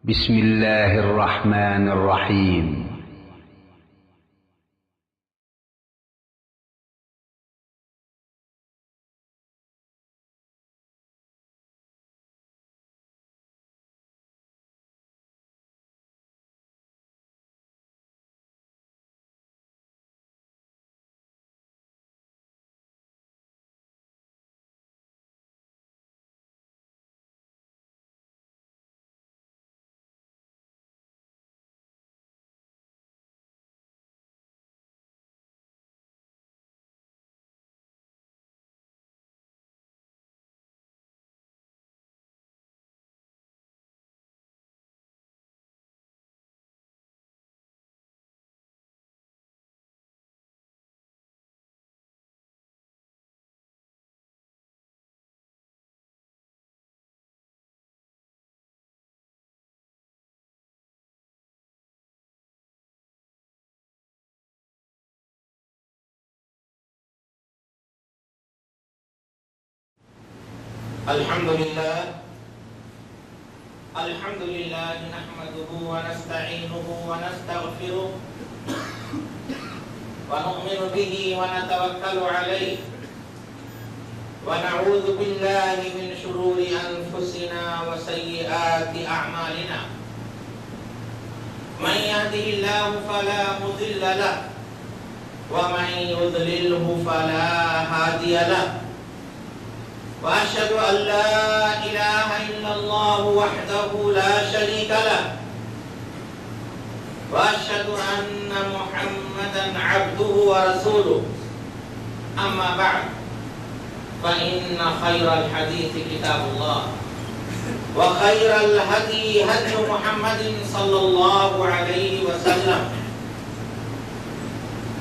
بسم الله الرحمن الرحيم. الحمد لله نحمده ونستعينه ونستغفره ونؤمن به ونتوكل عليه ونعوذ بالله من شرور أنفسنا وسيئات أعمالنا من يهده الله فلا مضل له ومن يضلله فلا هادي له وأشهد أن لا إله إلا الله وحده لا شريك له وأشهد أن محمدا عبده ورسوله أما بعد فإن خير الحديث كتاب الله وخير الهدي هدي محمد صلى الله عليه وسلم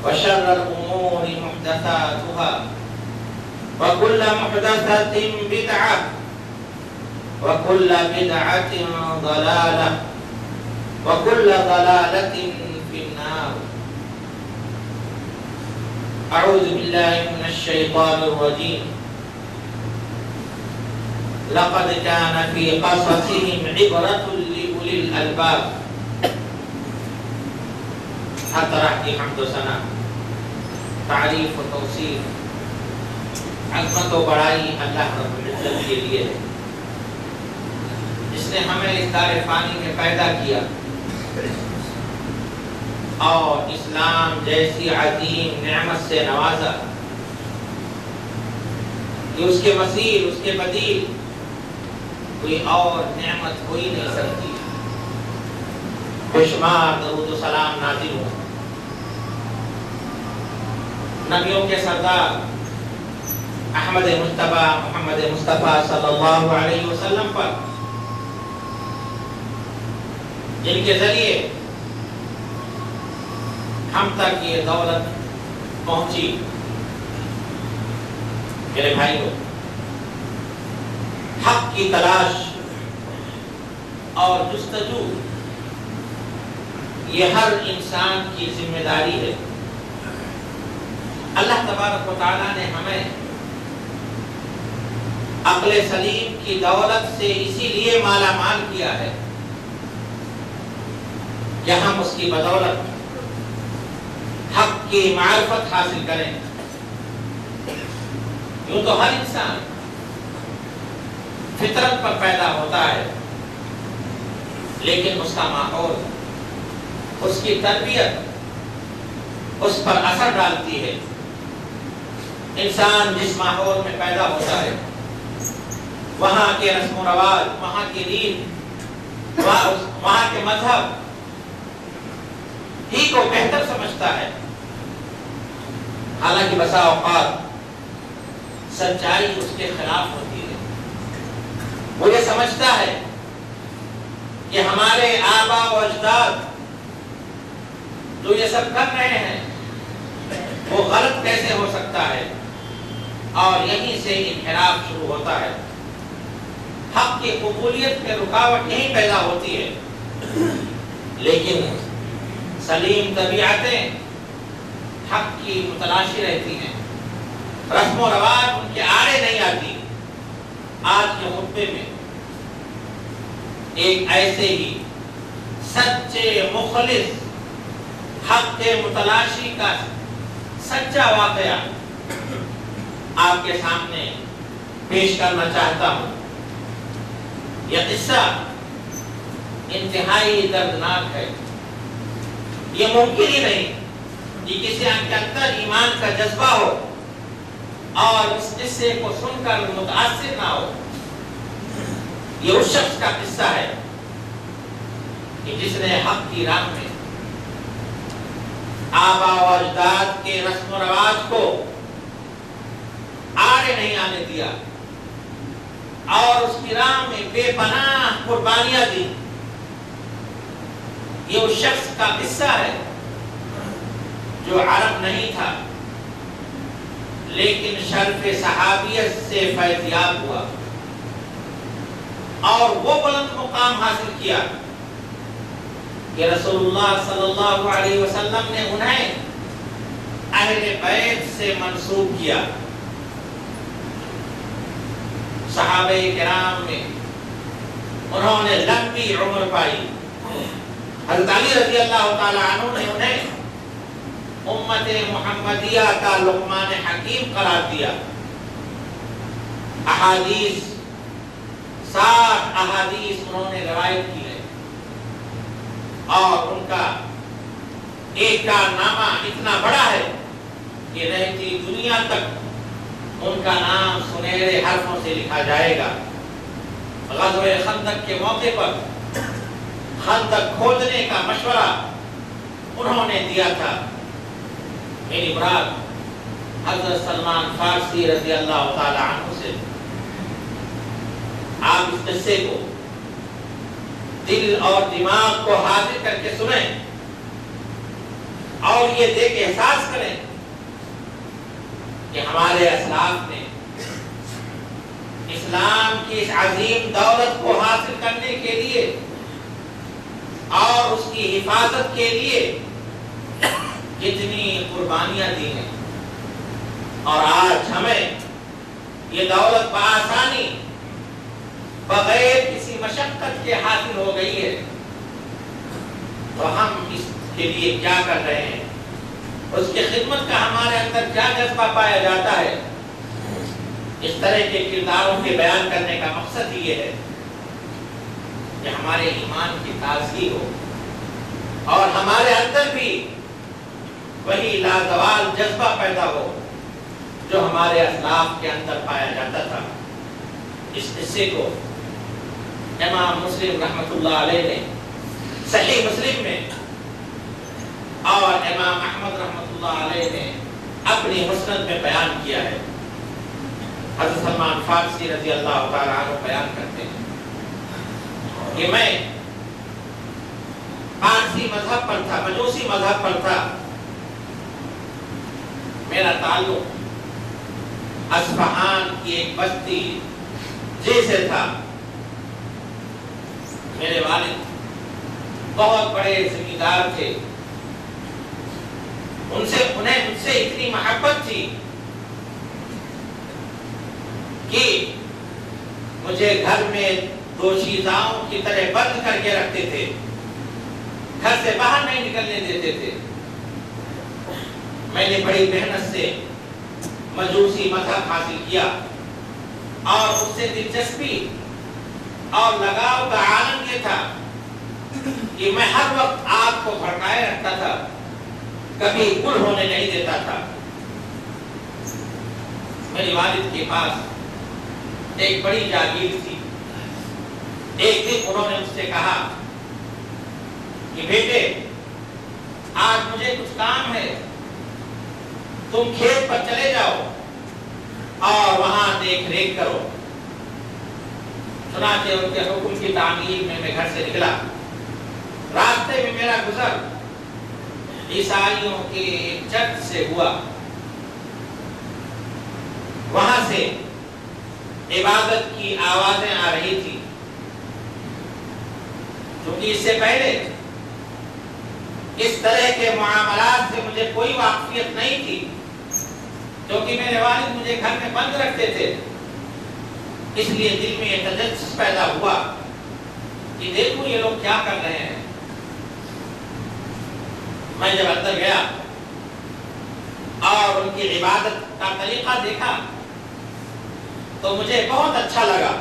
وشر الأمور محدثاتها وكل محدثة بدعة وكل بدعة ضلالة وكل ضلالة في النار. أعوذ بالله من الشيطان الرجيم. لقد كان في قصصهم عبرة لأولي الألباب. حتى رحمة حمد سنة تعریف و توصیف عظمت و بڑائی اللہ رب العزت کے لیے ہے جس نے ہمیں اس دار فانی میں پیدا کیا اور اسلام جیسی عظیم نعمت سے نوازا کہ اس کے مثیل اس کے بدیل کوئی اور نعمت ہو ہی نہیں سکتی. بشمار درود و سلام نازل ہو نبیوں کے سردار احمد مجتبی محمد مصطفیٰ صلی اللہ علیہ وسلم پر جن کے ذریعے ہم تک یہ دولت پہنچی. میرے بھائیوں، حق کی تلاش اور جستجو یہ ہر انسان کی ذمہ داری ہے. اللہ تبارک و تعالیٰ نے ہمیں عقل سلیم کی دولت سے اسی لیے مالا مال کیا ہے کہ ہم اس کی بدولت حق کی معرفت حاصل کریں. یوں تو ہر انسان فطرت پر پیدا ہوتا ہے، لیکن اس کا ماحول، اس کی تربیت اس پر اثر ڈالتی ہے. انسان جس ماحول میں پیدا ہوتا ہے وہاں کے رسم و رواج، وہاں کی دین، وہاں کے مذہب ہی کو بہتر سمجھتا ہے. حالانکہ بسا اوقات سچائی اس کے خلاف ہوتی ہے. وہ یہ سمجھتا ہے کہ ہمارے آبا و اجداد جو یہ سب کر رہے ہیں وہ غلط کیسے ہو سکتا ہے، اور یہیں سے انحراف شروع ہوتا ہے. حق کی قبولیت میں رکاوٹ یہیں پیدا ہوتی ہے. لیکن سلیم طبیعتیں حق کی متلاشی رہتی ہیں، رسم و رواج ان کے آڑے نہیں آتی. آج کے خطبے میں ایک ایسے ہی سچے مخلص حق کے متلاشی کا سچا واقعہ آپ کے سامنے پیش کرنا چاہتا ہوں۔ یہ قصہ انتہائی دردناک ہے۔ یہ ممکن ہی نہیں کہ کسی کے اندر ایمان کا جذبہ ہو اور اس قصے کو سن کر متاثر نہ ہو۔ یہ اس شخص کا قصہ ہے کہ جس نے حق کی راہ میں آبا و اجداد کے رسم و رواج کو آڑے نہیں آنے دیا اور اس کی راہ میں بے پناہ قربانیاں دی۔ یہ اس شخص کا قصہ ہے جو عرب نہیں تھا لیکن شرف صحابیت سے فیضیاب ہوا اور وہ بلند مقام حاصل کیا کہ رسول اللہ صلی اللہ علیہ وسلم نے انہیں اہل بیت سے منسوب کیا۔ صحابہ کرام میں انہوں نے لمبی عمر پائی۔ حضرت علی رضی اللہ تعالی عنہ نے انہیں امت محمدیہ کا لقمان حکیم قرار دیا۔ احادیث 60 احادیث انہوں نے روایت کی ہے اور ان کا ایک کارنامہ اتنا بڑا ہے کہ رہتی دنیا تک ان کا نام سنہرے حرفوں سے لکھا جائے گا۔ غزوہ خندق کے موقع پر خندق کھودنے کا مشورہ انہوں نے دیا تھا۔ میری مراد حضرت سلمان فارسی رضی اللہ تعالی عنہ سے۔ آپ اس قصے کو دل اور دماغ کو حاضر کر کے سنیں اور یہ دیکھ کے احساس کریں کہ ہمارے اسلاف نے اسلام کی اس عظیم دولت کو حاصل کرنے کے لیے اور اس کی حفاظت کے لیے کتنی قربانیاں دی ہیں، اور آج ہمیں یہ دولت بآسانی بغیر کسی مشقت کے حاصل ہو گئی ہے، تو ہم اس کے لیے کیا کر رہے ہیں، اس کی خدمت کا ہمارے اندر کیا جذبہ پایا جاتا ہے۔ اس طرح کے کرداروں کے بیان کرنے کا مقصد یہ ہے کہ ہمارے ایمان کی تازگی ہو اور ہمارے اندر بھی وہی لازوال جذبہ پیدا ہو جو ہمارے اسلاف کے اندر پایا جاتا تھا۔ اس قصے کو امام مسلم رحمۃ اللہ علیہ نے صحیح مسلم میں اور امام احمد رحمۃ اللہ علیہ نے اپنی مسند میں بیان کیا ہے۔ حضرت سلمان فارسی رضی اللہ تعالیٰ عنہ بیان کرتے ہیں کہ میں پارسی مذہب پر تھا، مجوسی مذہب پر تھا، میرا تعلق اصفہان کی ایک بستی جیسے تھا۔ میرے والد بہت بڑے زمیندار تھے، انہیں مجھ سے اتنی محبت تھی کہ مجھے گھر میں دوشیزاؤں کی طرح بند کر کے رکھتے تھے، گھر سے باہر نہیں نکلنے دیتے تھے۔ میں نے بڑی محنت سے مجوسی مذہب حاصل کیا اور اس سے دلچسپی اور لگاؤ کا عالم یہ تھا کہ میں ہر وقت آگ کو بھڑکائے رکھتا تھا، کبھی گل ہونے نہیں دیتا تھا۔ میرے والد کے پاس ایک بڑی جاگیر تھی۔ ایک دن انہوں نے مجھ سے کہا کہ بیٹے آج مجھے کچھ کام ہے، تم کھیت پر چلے جاؤ اور وہاں دیکھ ریکھ کرو۔ چنانچہ ان کے حکم کی تعمیل میں گھر سے نکلا۔ راستے میں میرا گزر عیسائیوں کے ایک چرچ سے ہوا، وہاں سے عبادت کی آوازیں آ رہی تھی۔ کیونکہ اس سے پہلے اس طرح کے معاملات سے مجھے کوئی واقفیت نہیں تھی، کیونکہ میرے والد مجھے گھر میں بند رکھتے تھے، اس لیے دل میں یہ تجسس پیدا ہوا کہ دیکھو یہ لوگ کیا کر رہے ہیں۔ میں جب اندر گیا اور ان کی عبادت کا طریقہ دیکھا تو مجھے بہت اچھا لگا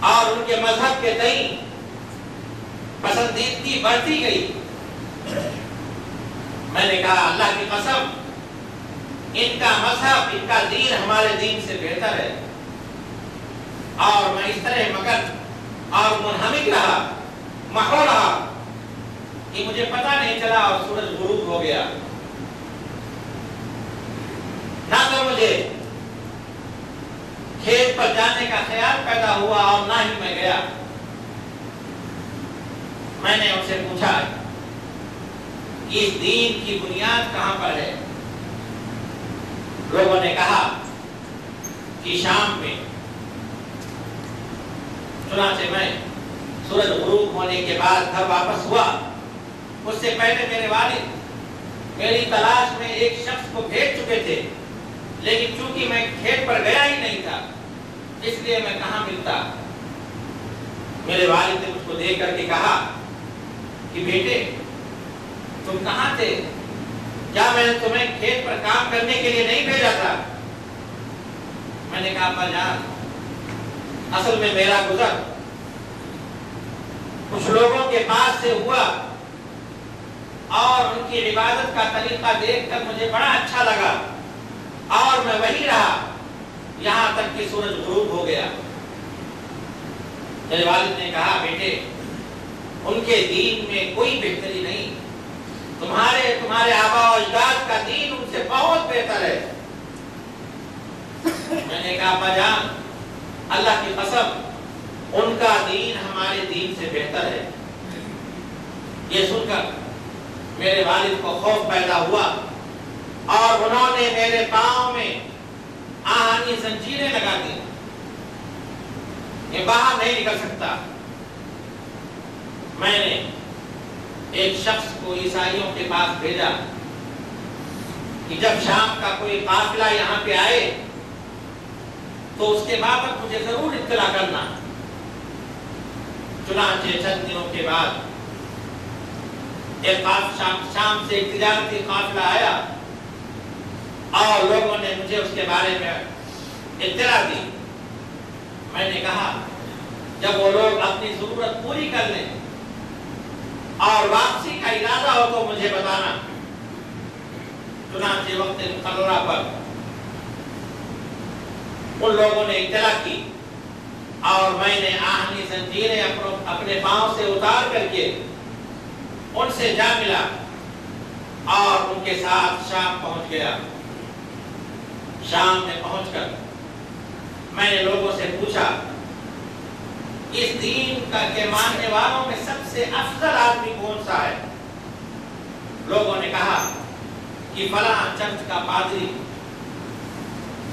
اور ان کے مذہب کے تئیں پسندیدگی بڑھتی گئی۔ میں نے کہا اللہ کی قسم، ان کا مذہب، ان کا دین ہمارے دین سے بہتر ہے۔ اور میں اس طرح مگن اور منہمک رہا، محو رہا کہ مجھے پتہ نہیں چلا اور سورج غروب ہو گیا۔ نہ تو مجھے کھیت پر جانے کا خیال پیدا ہوا اور نہ ہی میں گیا۔ میں نے ان سے پوچھا اس دین کی بنیاد کہاں پر ہے؟ لوگوں نے کہا کہ شام میں۔ چنانچہ میں سورج غروب ہونے کے بعد گھر واپس ہوا۔ اس سے پہلے میرے والد میری تلاش میں ایک شخص کو بھیج چکے تھے، لیکن چونکہ میں کھیت پر گیا ہی نہیں تھا اس لیے میں کہاں ملتا۔ میرے والد نے مجھ کو دیکھ کر کے کہا کہ بیٹے تم کہاں تھے؟ کیا میں نے تمہیں کھیت پر کام کرنے کے لیے نہیں بھیجا تھا؟ میں نے کہا ابا جان، اصل میں میرا گزر کچھ لوگوں کے پاس سے ہوا اور ان کی عبادت کا طریقہ دیکھ کر مجھے بڑا اچھا لگا اور میں وہی رہا یہاں تک کہ سورج غروب ہو گیا۔ میرے والد نے کہا بیٹے ان کے دین میں کوئی بہتری نہیں، تمہارے آبا و اجداد کا دین ان سے بہت بہتر ہے۔ میں نے کہا ابا جان اللہ کی قسم ان کا دین ہمارے دین سے بہتر ہے۔ یہ سن کر میرے والد کو خوف پیدا ہوا اور انہوں نے میرے پاؤں میں آہنی زنجیریں لگا دی، یہ باہر نہیں نکل سکتا۔ میں نے ایک شخص کو عیسائیوں کے پاس بھیجا کہ جب شام کا کوئی قافلہ یہاں پہ آئے تو اس کے بابت مجھے ضرور اطلاع کرنا۔ چنانچہ چند دنوں کے بعد ایک شام سے ایک تجارتی قافلہ آیا اور لوگوں نے مجھے اس کے بارے میں اطلاع دی۔ میں نے کہا جب وہ لوگ اپنی ضرورت پوری کر لیں اور واپسی کا ارادہ ہو تو مجھے بتانا۔ چنانچہ وقت مقررہ پر ان لوگوں نے اطلاع کی اور میں نے آہنی زنجیریں اپنے پاؤں سے اتار کر کے ان سے جا ملا اور ان کے ساتھ شام پہنچ گیا۔ شام میں پہنچ کر میں نے لوگوں سے پوچھا اس دین کے ماننے والوں میں سب سے افضل آدمی کون سا ہے؟ لوگوں نے کہا کہ فلاں چرچ کا پادری۔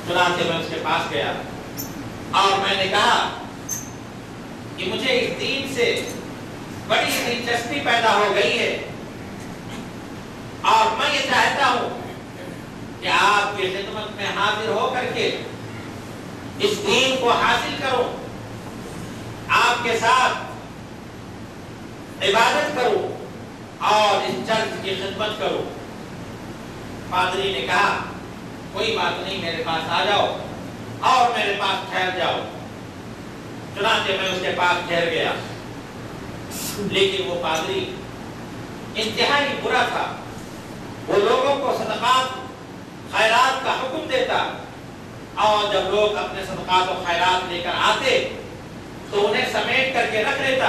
چنانچہ میں اس کے پاس گیا اور میں نے کہا کہ مجھے اس دین سے بڑی دلچسپی پیدا ہو گئی ہے اور میں یہ چاہتا ہوں کہ آپ کی خدمت میں حاضر ہو کر کے اس دین کو حاصل کروں، آپ کے ساتھ عبادت کروں اور اس چرچ کی خدمت کروں۔ پادری نے کہا کوئی بات نہیں، میرے پاس آ جاؤ اور میرے پاس ٹھہر جاؤ۔ چنانچہ میں اس کے پاس ٹھہر گیا، لیکن وہ پادری انتہائی برا تھا۔ وہ لوگوں کو صدقات خیرات کا حکم دیتا اور جب لوگ اپنے صدقات و خیرات لے کر آتے تو انہیں سمیٹ کر کے رکھ لیتا،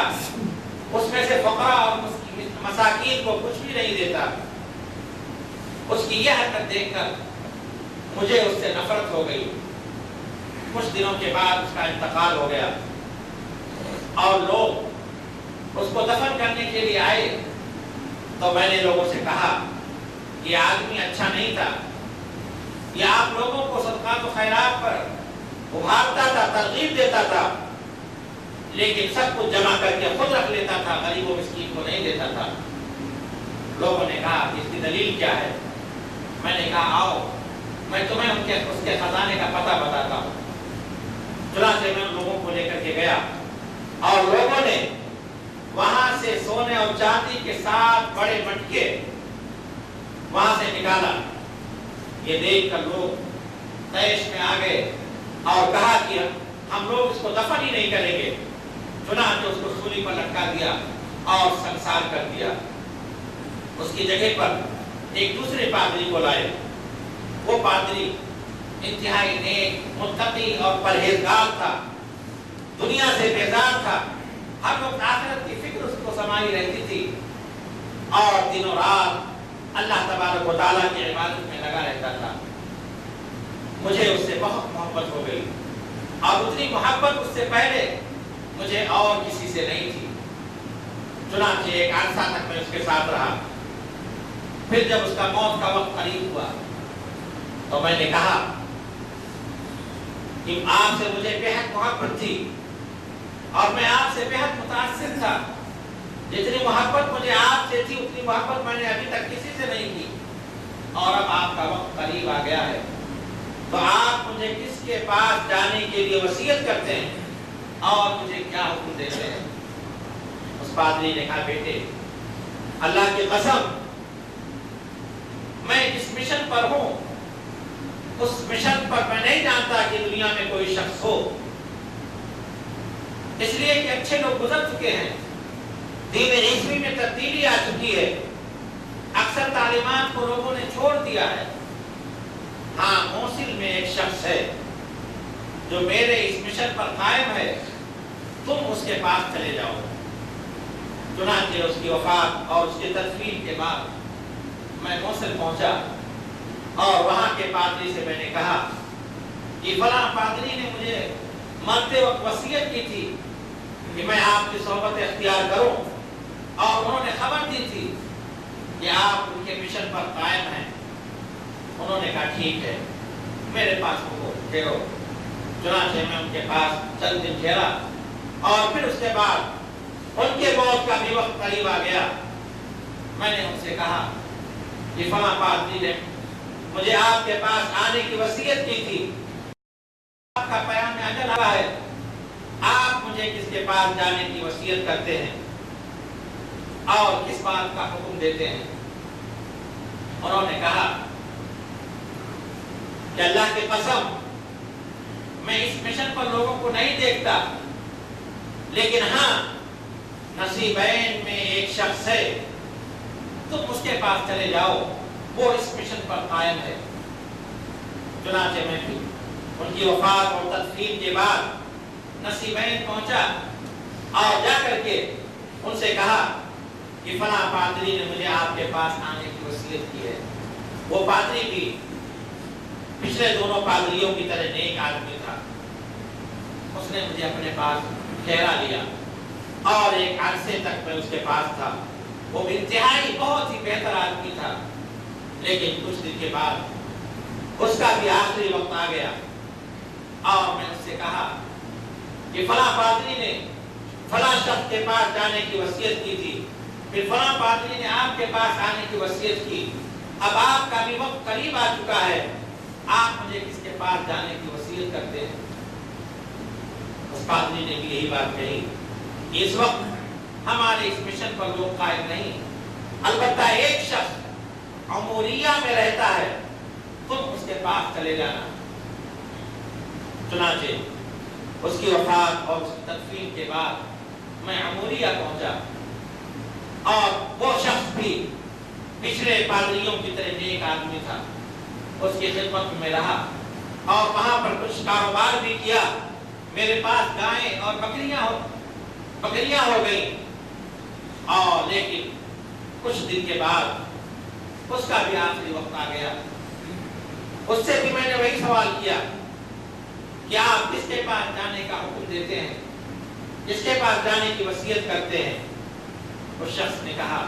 اس میں سے فقراء اور مساکین کو کچھ بھی نہیں دیتا۔ اس کی یہ حرکت دیکھ کر مجھے اس سے نفرت ہو گئی۔ کچھ دنوں کے بعد اس کا انتقال ہو گیا اور لوگ اس کو دفن کرنے کے لیے آئے تو میں نے لوگوں سے کہا یہ آدمی اچھا نہیں تھا، یہ آپ لوگوں کو صدقات و خیرات پر ابھارتا تھا، ترغیب دیتا تھا، لیکن سب کچھ جمع کر کے خود رکھ لیتا تھا، غریب و مسکین کو نہیں دیتا تھا۔ لوگوں نے کہا اس کی دلیل کیا ہے؟ میں نے کہا آؤ میں تمہیں اس کے خزانے کا پتہ بتاتا ہوں۔ چنانچہ میں ان لوگوں کو لے کر کے گیا اور لوگوں نے وہاں سے سونے اور چاندی کے ساتھ بڑے مٹکے وہاں سے نکالا۔ یہ دیکھ کر لوگ طیش میں آ گئے اور کہا کہ ہم لوگ اس کو دفن ہی نہیں کریں گے۔ چنانچہ اس کو سولی پر لٹکا دیا اور سنسار کر دیا۔ اس کی جگہ پر ایک دوسرے پادری کو لائے۔ وہ پادری انتہائی نیک، متقی اور پرہیزگار تھا، دنیا سے بیزار تھا، ہر وقت آخرت کی فکر اس کو سمائی رہتی تھی اور دنوں رات اللہ تبارک و تعالیٰ کی عبادت میں لگا رہتا تھا۔ مجھے اس سے بہت محبت ہو گئی اور اتنی محبت اس سے پہلے مجھے اور کسی سے نہیں تھی۔ چنانچہ ایک عرصہ تک میں اس کے ساتھ رہا۔ پھر جب اس کا موت کا وقت قریب ہوا تو میں نے کہا کہ آپ سے مجھے بہت محبت تھی اور میں آپ سے بہت متاثر تھا۔ جتنی محبت مجھے آپ سے تھی اتنی محبت میں نے ابھی تک کسی سے نہیں کی، اور اب آپ کا وقت قریب آ گیا ہے، تو آپ مجھے کس کے پاس جانے کے لیے وصیت کرتے ہیں اور مجھے کیا حکم دیتے ہیں؟ اس پادری نے کہا، بیٹے اللہ کی قسم، میں جس مشن پر ہوں اس مشن پر میں نہیں جانتا کہ دنیا میں کوئی شخص ہو، اس لیے کہ اچھے لوگ گزر چکے ہیں، دین عیسوی میں تبدیلی آ چکی ہے، اکثر تعلیمات کو لوگوں نے چھوڑ دیا ہے۔ ہاں، موصل میں ایک شخص ہے جو میرے اس مشن پر قائم ہے، تم اس کے پاس چلے جاؤ۔ چنانچہ اس کی وفات اور اس کی تدفین کے بعد میں موصل پہنچا اور وہاں کے پادری سے میں نے کہا کہ فلاں پادری نے مجھے مرتے وقت وصیت کی تھی کہ میں آپ کی صحبت اختیار کروں، اور انہوں نے خبر دی تھی کہ آپ ان کے مشن پر قائم ہیں۔ انہوں نے کہا ٹھیک ہے، میرے پاس ٹھہرو۔ چنانچہ میں ان کے پاس چند دن ٹھہرا اور پھر اس کے بعد ان کے موت کا بھی وقت قریب آ گیا۔ میں نے ان سے کہا کہ فلاں پادری نے مجھے آپ کے پاس آنے کی وصیت کی تھی، آپ کا پیام اجل آ رہا ہے، آپ مجھے کس کے پاس جانے کی وصیت کرتے ہیں اور کس بات کا حکم دیتے ہیں؟ انہوں نے کہا کہ اللہ کی قسم، میں اس مشن پر لوگوں کو نہیں دیکھتا، لیکن ہاں نصیبین میں ایک شخص ہے، تم اس کے پاس چلے جاؤ، وہ اس مشن پر قائم ہے۔ چنانچہ میں بھی ان کی وفات اور تدفین کے بعد نصیبین پہنچا اور جا کر کے ان سے کہا کہ فلاں پادری نے مجھے آپ کے پاس آنے کی وصیت کی ہے۔ وہ پادری بھی پچھلے دونوں پادریوں کی طرح نیک آدمی تھا۔ اس نے مجھے اپنے پاس ٹھہرا لیا اور ایک عرصے تک میں اس کے پاس تھا۔ وہ انتہائی بہت ہی بہتر آدمی تھا، لیکن کچھ دن کے بعد اس کا بھی آخری وقت آ گیا اور میں اس سے کہا کہ فلاں پادری نے فلاں شخص کے پاس جانے کی وصیت کی تھی، پھر فلاں پادری نے آپ کے پاس آنے کی وصیت کی، اب آپ کا بھی وقت قریب آ چکا ہے، آپ مجھے کس کے پاس جانے کی وصیت کرتے ہیں؟ اس پادری نے بھی یہی بات کہی، اس وقت ہمارے اس مشن پر لوگ قائم نہیں، البتہ ایک شخص عموریہ میں رہتا ہے، تم اس کے پاس چلے جانا۔ چنانچہ اس کی وفات اور اس کی تدفین کے بعد میں عموریہ پہنچا، اور وہ شخص بھی پچھلے پادریوں کی طرح نیک آدمی تھا، اس کی خدمت میں رہا اور وہاں پر کچھ کاروبار بھی کیا۔ میرے پاس گائیں اور بکریاں ہو گئیں، اور لیکن کچھ دن کے بعد اس کا بھی آخری وقت آ گیا۔ اس سے بھی میں نے وہی سوال کیا کہ آپ کس کے پاس جانے کا حکم دیتے ہیں، کس کے پاس جانے کی وصیت کرتے ہیں؟ اس شخص نے کہا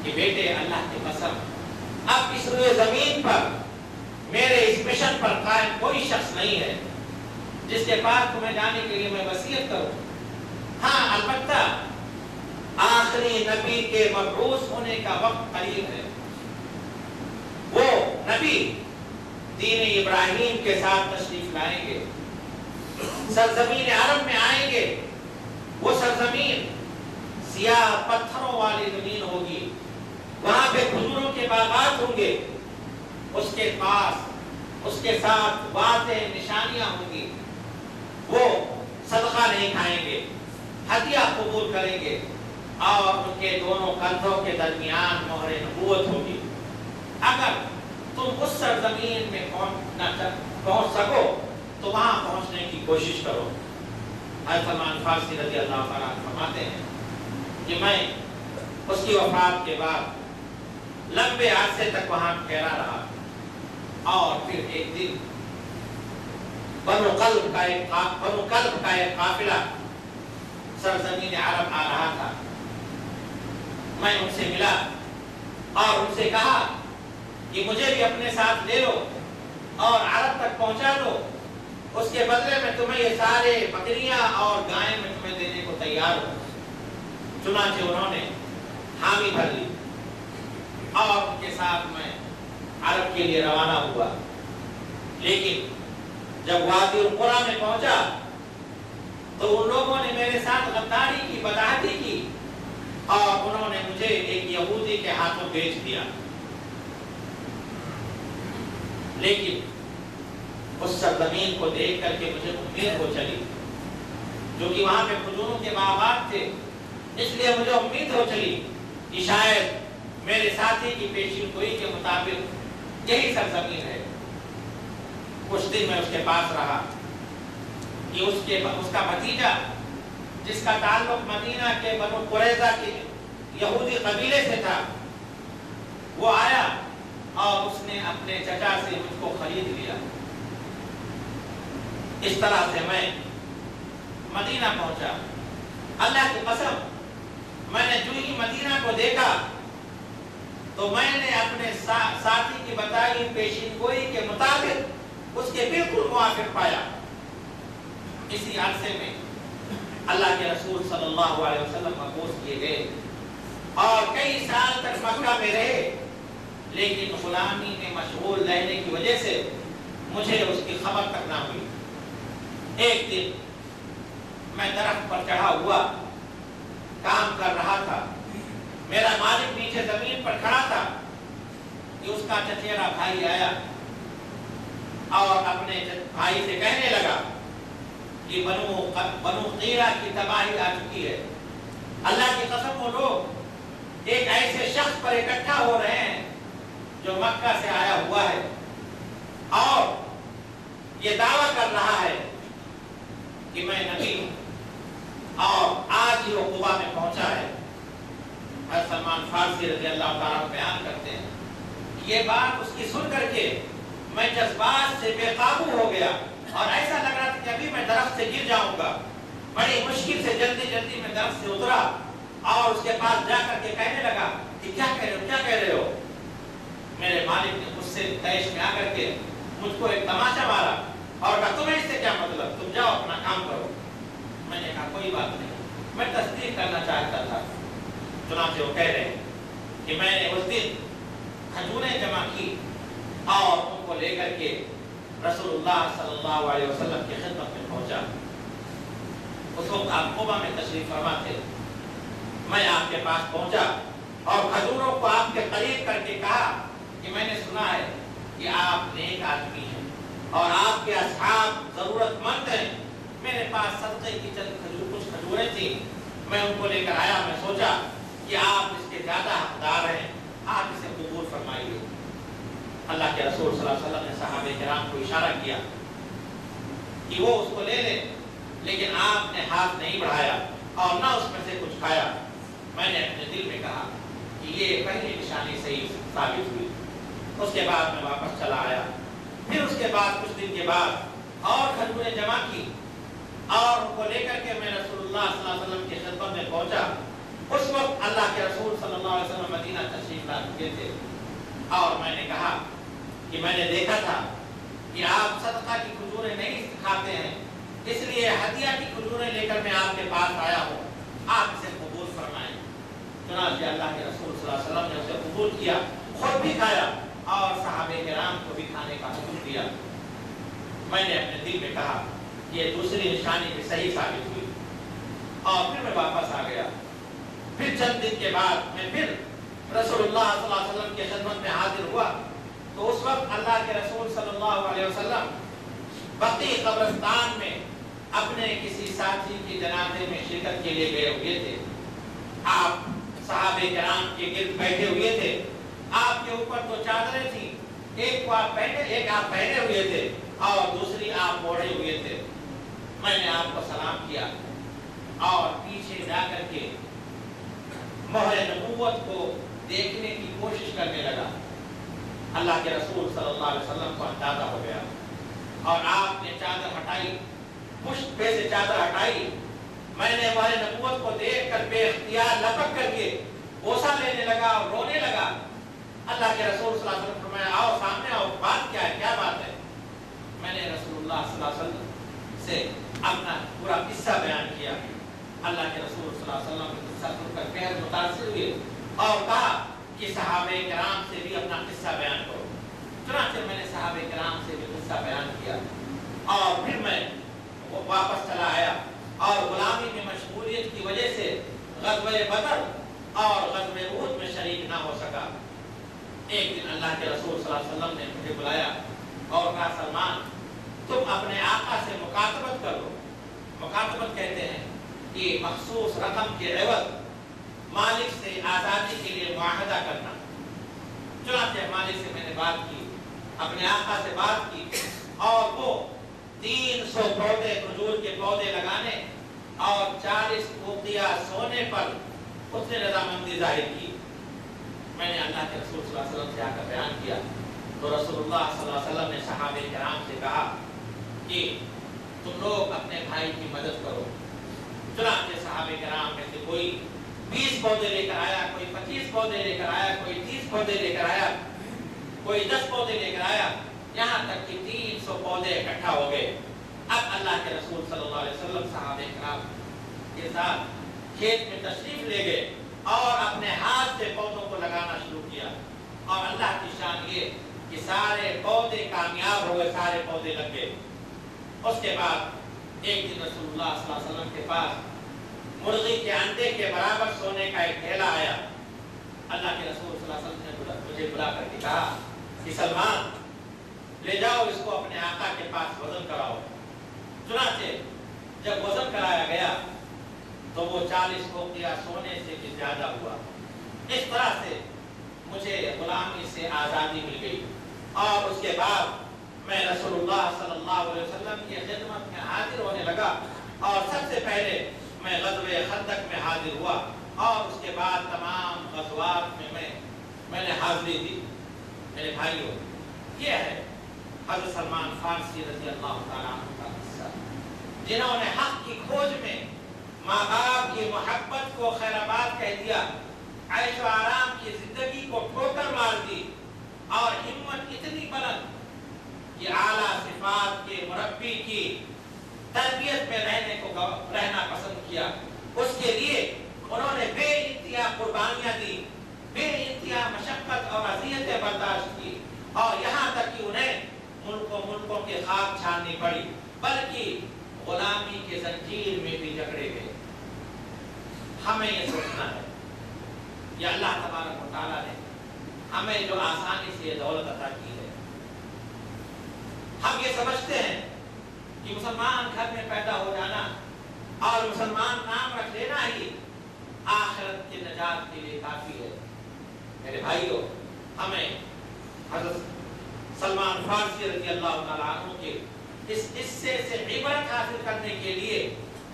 کہ بیٹے اللہ کی قسم، اب اس روئے زمین پر میرے اس مشن پر قائم کوئی شخص نہیں ہے جس کے پاس تمہیں جانے کے لیے میں وصیت کروں۔ ہاں، البتہ آخری نبی کے مبعوث ہونے کا وقت قریب ہے، وہ نبی دین ابراہیم کے ساتھ تشریف لائیں گے، سرزمین عرب میں آئیں گے۔ وہ سرزمین سیاہ پتھروں والی زمین ہوگی، وہاں پہ کھجوروں کے باغات ہوں گے، اس کے پاس اس کے ساتھ واضح نشانیاں ہوں گی، وہ صدقہ نہیں کھائیں گے، ہدیہ قبول کریں گے، اور ان کے دونوں کندھوں کے درمیان مہر نبوت ہوگی۔ اگر تم اس سرزمین میں پہنچ سکو تو وہاں پہنچنے کی کوشش کرو۔ حضرت سلمان فارسی رضی اللہ تعالیٰ عنہ فرماتے ہیں کہ میں اس کی وفات کے بعد لمبے عرصے تک وہاں ٹھہرا رہا، اور پھر ایک دن بنو قلب کا ایک قافلہ سرزمین عرب آ رہا تھا۔ میں ان سے ملا اور ان سے کہا کہ مجھے بھی اپنے ساتھ لے لو اور عرب تک پہنچا دو، اس کے بدلے میں تمہیں یہ سارے بکریاں اور گائیں میں تمہیں دینے کو تیار ہوں۔ چنانچہ انہوں نے حامی بھر لی اور ان کے ساتھ میں عرب کے لیے روانہ ہوا۔ لیکن جب وادی القریٰ میں پہنچا تو ان لوگوں نے میرے ساتھ غداری کی، بدعہدی کی، اور انہوں نے مجھے ایک یہودی کے ہاتھوں بیچ دیا۔ لیکن اس سرزمین کو دیکھ کر کے مجھے امید ہو چلی، جو کہ وہاں پہ کھجوروں کے باغات تھے، اس لیے مجھے امید ہو چلی کہ شاید میرے ساتھی کی پیشین گوئی کے مطابق یہی سرزمین ہے۔ کچھ دن میں اس کے پاس رہا کہ اس کا بھتیجا جس کا تعلق مدینہ کے بنو قریظہ کے یہودی قبیلے سے تھا، وہ آیا اور اس نے اپنے چچا سے مجھ کو خرید لیا۔ اس طرح سے میں مدینہ پہنچا۔ اللہ کی قسم، میں نے جو ہی مدینہ کو دیکھا تو میں نے اپنے ساتھی کی بتائی پیشین گوئی کے مطابق اس کے بالکل موافق پایا۔ اسی عرصے میں اللہ کے رسول صلی اللہ علیہ وسلم مبعوث کیے گئے اور کئی سال تک مکہ میں رہے، لیکن غلامی میں مشغول رہنے کی وجہ سے مجھے اس کی خبر تک نہ ہوئی۔ ایک دن میں درخت پر چڑھا ہوا کام کر رہا تھا، میرا مالک نیچے زمین پر کھڑا تھا کہ اس کا چچیرا بھائی آیا اور اپنے بھائی سے کہنے لگا کہ بنو قیرہ کی تباہی آ چکی ہے۔ اللہ کی قسم، وہ لوگ ایک ایسے شخص پر اکٹھا ہو رہے ہیں جو مکہ سے آیا ہوا ہے اور یہ دعویٰ کر رہا ہے کہ میں نبی ہوں، اور آج ہی وہ قبا میں پہنچا ہے۔ حضرت سلمان فارسی رضی اللہ تعالیٰ بیان کرتے ہیں کہ یہ بات اس کی سن کر کے میں جذبات سے بے قابو ہو گیا اور ایسا لگ رہا تھا کہ ابھی میں درخت سے گر جاؤں گا۔ بڑی مشکل سے جلدی میں درخت سے اترا اور اس کے پاس جا کر کے کہنے لگا کہ کیا کہہ رہے ہو؟ میرے مالک نے مجھ سے تیش میں آ کر کے مجھ کو ایک تماشا مارا اور کہا تمہیں اس سے کیا مطلب، تم جاؤ اپنا کام کرو۔ میں نے کہا کوئی بات نہیں، میں تصدیق کرنا چاہتا تھا۔ چنانچہ وہ کہہ رہے کہ میں نے اس دن کھجوریں جمع کی اور ان کو لے کر کے رسول اللہ صلی اللہ علیہ وسلم کی خدمت میں پہنچا۔ اس وقت آپ قبا میں تشریف فرما تھے۔ میں آپ کے پاس پہنچا اور کھجوروں کو آپ کے قریب کر کے کہا کہ میں نے سنا ہے کہ آپ نیک آدمی ہیں اور آپ کے اصحاب ضرورت مند ہیں، میرے پاس صدقے کی کچھ کھجوریں تھیں، میں ان کو لے کر آیا۔ میں سوچا کہ آپ اس کے زیادہ حقدار ہیں، آپ اسے قبول فرمائیے۔ اللہ کے رسول صلی اللہ علیہ وسلم نے صحابہ کرام کو اشارہ کیا کہ وہ اس کو لے لیں، لیکن آپ نے ہاتھ نہیں بڑھایا اور نہ اس میں سے کچھ کھایا۔ میں نے اپنے دل میں کہا کہ یہ پہلی نشانی صحیح ثابت ہوئی۔ اس کے بعد میں واپس چلا آیا۔ پھر اس کے بعد کچھ دن کے بعد اور کھجوریں جمع کی اور ان کو لے کر کے میں رسول اللہ صلی اللہ علیہ وسلم کی خدمت میں پہنچا۔ اس وقت اللہ کے رسول صلی اللہ علیہ وسلم مدینہ تشریف لا چکے تھے اور میں نے کہا کہ میں نے دیکھا تھا کہ آپ صدقہ کی کھجوریں نہیں کھاتے ہیں، اس لیے ہدیہ کی کھجوریں لے کر میں آپ کے پاس آیا ہوں، آپ اسے قبول فرمائیں۔ چنانچہ اللہ کے رسول صلی اللہ علیہ وسلم نے اسے قبول کیا، خود بھی کھایا اور صحابہ کرام کو بھی کھانے کا حکم دیا۔ میں نے اپنے دل میں کہا یہ دوسری نشانی بھی صحیح ثابت ہوئی، اور پھر میں واپس آ گیا۔ پھر چند دن کے بعد میں پھر رسول اللہ صلی اللہ علیہ وسلم کی خدمت میں حاضر ہوا تو اس وقت اللہ کے رسول صلی اللہ علیہ وسلم بقیع قبرستان میں اپنے کسی ساتھی کے جنازے میں شرکت کے لیے گئے ہوئے تھے. آپ صحابہ کرام کے گرد بیٹھے ہوئے تھے. آپ کے اوپر دو چادریں تھیں, ایک آپ پہنے ہوئے تھے اور دوسری آپ اوڑھے ہوئے تھے. میں نے آپ کو سلام کیا اور پیچھے جا کر کے مہر نبوت کو دیکھنے کی کوشش کرنے لگا. اللہ کے رسول صلی اللہ علیہ وسلم کو اندازہ ہو گیا اور آپ نے چادر ہٹائی, پشت پہ سے چادر ہٹائی. میں نے مہر نبوت کو دیکھ کر بے اختیار لپک کر کے بوسہ لینے لگا اور رونے لگا. اللہ کے رسول صلی اللہ علیہ وسلم فرمایا آؤ سامنے آؤ, بات کیا ہے, کیا بات ہے. میں نے رسول اللہ صلی اللہ علیہ وسلم سے اپنا پورا قصہ بیان کیا. اللہ کے رسول صلی اللہ علیہ وسلم کا قصہ سن کر بہت متاثر ہوئے اور کہا کہ صحابہ کرام سے بھی اپنا قصہ بیان کرو. چنانچہ میں نے صحابہ کرام سے بھی قصہ بیان کیا اور پھر میں واپس چلا آیا اور غلامی میں مشغولیت کی وجہ سے غزوہ بدر اور غزوہ احد میں شریک نہ ہو سکا. ایک دن اللہ کے رسول صلی اللہ علیہ وسلم نے مجھے بلایا اور کہا سلمان تم اپنے آقا سے مکاتبت کرو. مکاتبت کہتے ہیں کہ مخصوص رقم کے عوض مالک سے آزادی کے لیے معاہدہ کرنا. چنانچہ مالک سے میں نے بات کی, اپنے آقا سے بات کی اور وہ 300 پودے کھجور کے پودے لگانے اور 40 اوقیہ سونے پر اس نے رضامندی ظاہر کی. میں نے اللہ کے رسول صلی اللہ علیہ وسلم سے آ کر بیان کیا تو رسول اللہ صلی اللہ علیہ وسلم نے صحابہ کرام سے کہا کہ تم لوگ اپنے بھائی کی مدد کرو. چنانچہ صحابہ کرام میں سے کوئی 20 پودے لے کر آیا, کوئی 25 پودے لے کر آیا, کوئی 30 پودے لے کر آیا, کوئی 10 پودے لے کر آیا, یہاں تک کہ 300 پودے اکٹھا ہو گئے. اب اللہ کے رسول صلی اللہ علیہ وسلم صحابہ کرام کے ساتھ کھیت میں تشریف لے گئے اور اپنے ہاتھ سے پودوں کو لگانا شروع کیا اور اللہ کی شان یہ کہ سارے پودے کامیاب ہو گئے, سارے پودے لگ گئے. اس کے بعد ایک دن رسول اللہ صلی اللہ علیہ وسلم کے پاس مرغی کے انڈے کے برابر سونے کا ایک تھیلا آیا. اللہ کے رسول صلی اللہ علیہ وسلم نے مجھے بلا کر کے کہا کہ سلمان لے جاؤ اس کو اپنے آقا کے پاس وزن کراؤ. چنانچہ جب وزن کرایا گیا تو وہ 40 اوقیہ سونے سے بھی زیادہ ہوا. اس طرح سے مجھے غلامی سے آزادی مل گئی اور اس کے بعد میں رسول اللہ صلی اللہ علیہ وسلم کی خدمت میں حاضر ہونے لگا اور سب سے پہلے میں غزوہ خندق میں حاضر ہوا اور اس کے بعد تمام غزوات میں میں نے حاضری دی. میرے بھائیوں, یہ ہے حضرت سلمان فارسی رضی اللہ تعالیٰ عنہ کا قصہ, جنہوں نے حق کی کھوج میں ماں باپ کی محبت کو خیر آباد کہہ دیا, عیش و آرام کی زندگی کو ٹھوکر مار دی اور ہمت اتنی بلند کہ اعلیٰ صفات کے مربی کی تربیت میں رہنا پسند کیا. اس کے لیے انہوں نے بے انتہا قربانیاں دی, بے انتہا مشقت اور اذیتیں برداشت کی اور یہاں تک کہ انہیں ملکوں کے خاک چھاننی پڑی, بلکہ غلامی کے زنجیر میں بھی جکڑے گئے. ہمیں یہ سوچنا ہے کہ اللہ تبارک و تعالیٰ نے ہمیں جو آسانی سے یہ دولت عطا کی ہے, ہم یہ سمجھتے ہیں کہ مسلمان گھر میں پیدا ہو جانا اور مسلمان نام رکھ لینا ہی آخرت کی نجات کے لیے کافی ہے. میرے بھائیوں, ہمیں حضرت سلمان فارسی رضی اللہ تعالیٰ عنہ کے اس قصے سے عبرت حاصل کرنے کے لیے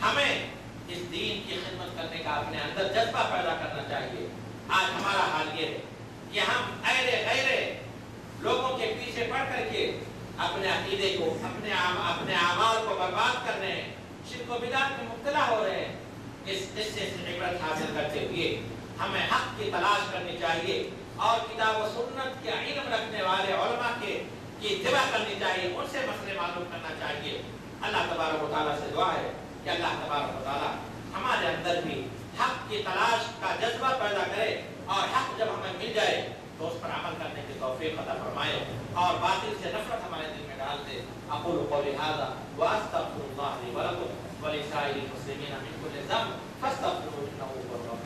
ہمیں اس دین کی خدمت کرنے کا اپنے اندر جذبہ پیدا کرنا چاہیے. آج ہمارا حال یہ ہے کہ ہم ایرے غیرے لوگوں کے پیچھے پڑ کر کے اپنے عقیدے کو, اپنے اعمال کو برباد کر رہے ہیں, شرک و بدعت میں مبتلا ہو رہے ہیں. اس قصے سے عبرت حاصل کرتے ہوئے ہمیں حق کی تلاش کرنی چاہیے اور کتاب و سنت کے علم رکھنے والے علماء کی اتباع کرنی چاہیے, ان سے مسئلے معلوم کرنا چاہیے. اللہ تبارک و تعالیٰ سے دعا ہے کہ اللہ تبارک و تعالیٰ ہمارے اندر بھی حق کی تلاش کا جذبہ پیدا کرے اور حق جب ہمیں مل جائے تو اس پر عمل کرنے کی توفیق عطا فرمائے اور باطل سے نفرت ہمارے دل میں ڈال دے. اقول قولی ھذا واستغفر اللہ لی ولکم ولسائر المسلمین من کل ذنب فاستغفروہ انہ هو الغفور